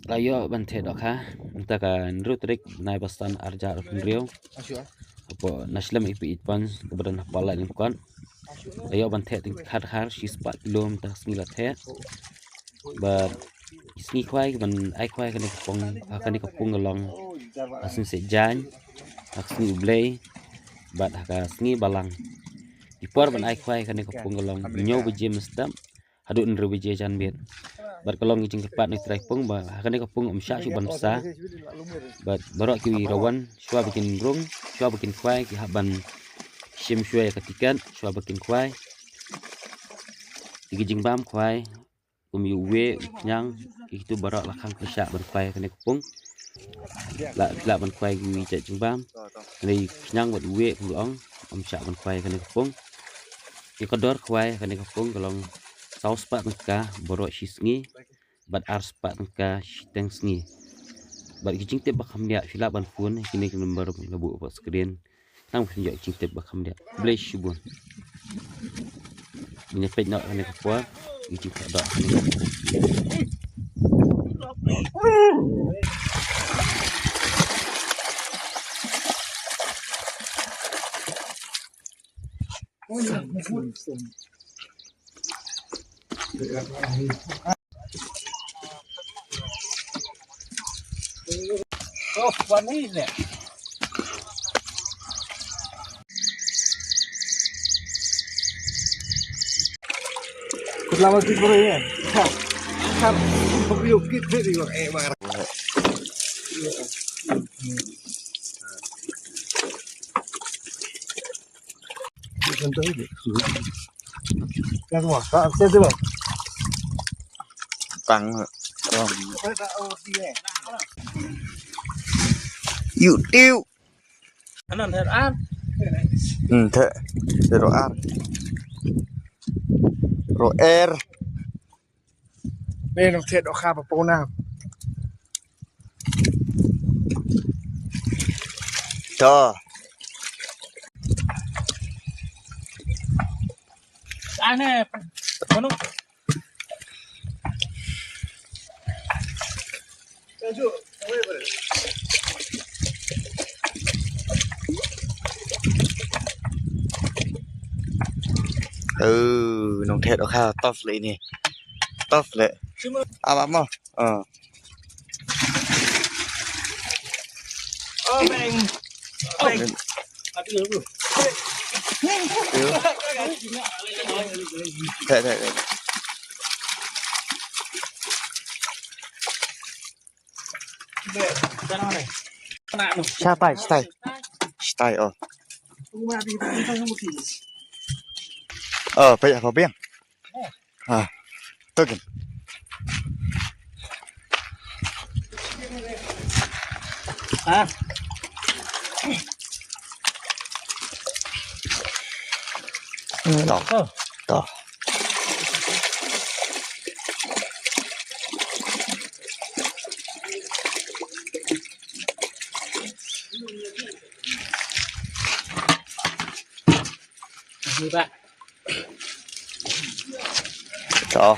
Layo bante dok ha, kita kan rutrik naik pasan arja Rio, apa naslam ipi itpan keberan pala ni bukan. Layo bante ting har si 4 kilo tak sengilat he, but sengi kwai ban ai kwai kan kapung gelong asin sejan, sengi ublay, but haka sengi balang. Ipor ban ai kwai kan kapung gelong nyaw beje mestam, hadu nru beje jan biet. Berkelong ijing tepat ni trai pung ba akan kapung syak syu ban sa bat barok ki rawan syua bikin rung syua bikin kwai ki haban sim syua ketikan syua bikin kwai ijing bam kwai umi uwe nyang itu barok lakang kesyak ban kwai kan kapung la ban kwai ki cak jing bam ni nyang bat uwe pulong syak ban kwai kan kapung ki kodor kwai kan kapung kolong saus pak ngka borok sisngi bat ars pak ngka siteng sngi bat kijing tep bakam dia filap ban pun kini nomor lebu apa screen tang pinjak kijing tep bakam dia bless shubun menyepet nak kena kuat kijing tak ada Oh, warna ini. Lama sih bro ya. Kan video kita di bar. Contoh ini. Yang mana? Saya dulu. Tăng dụ tiêu Anh thật ăn. thế rồi ăn rồi er Bên nó thiệt đó khá vào phố nào. cho Anh này, nó nông thẹt đó khá tough lấy nè tough lệ bám không bang. thế tay bây giờ có biếng tôi kìa đó Như vậy. đó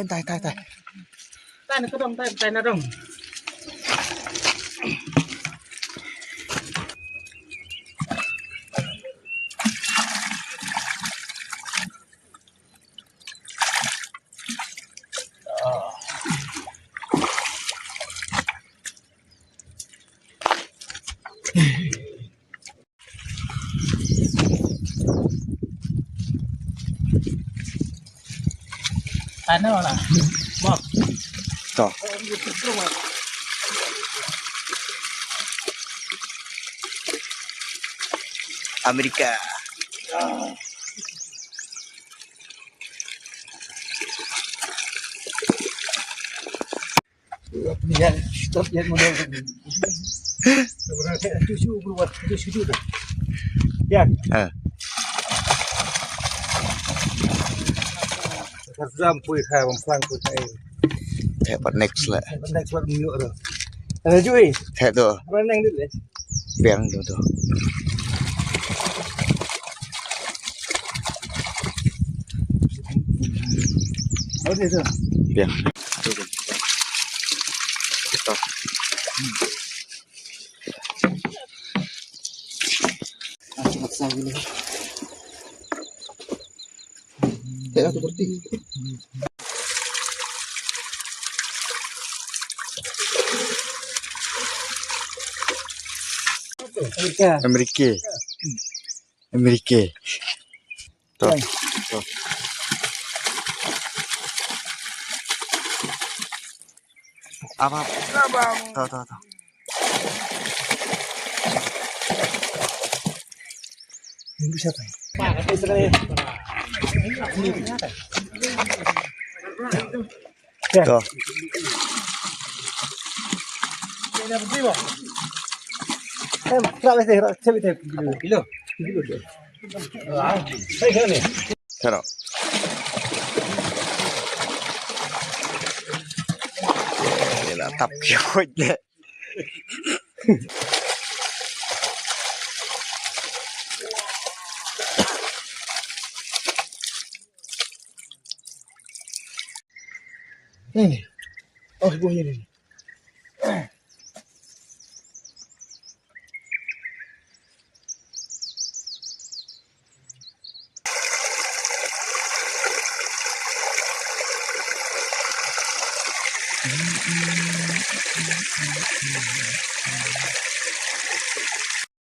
tay Tay nó có đông, tay nó đông. Tay nó là bọc. đó Amerika Ya, stop ya model. Sebenarnya cucu buat cucu tu. Ya. Ram pui khai bằng phăng pui khai thẻ bật next lại Bên đây quạt đi nữa rồi. Chui. thẻ được Bên đây được đấy. bèn được được Ở đây rồi. bèn Cepat saja ini. Tidak seperti. Amerika Amerika tuh tuh apa tuh tuh tuh Ini siapa ya? Pak, itu sekali. tuh Kilo. Saya kira nih. Thế nào? Đây là tập kiểu huynh đấy. Ini. Oh, buahnya ini.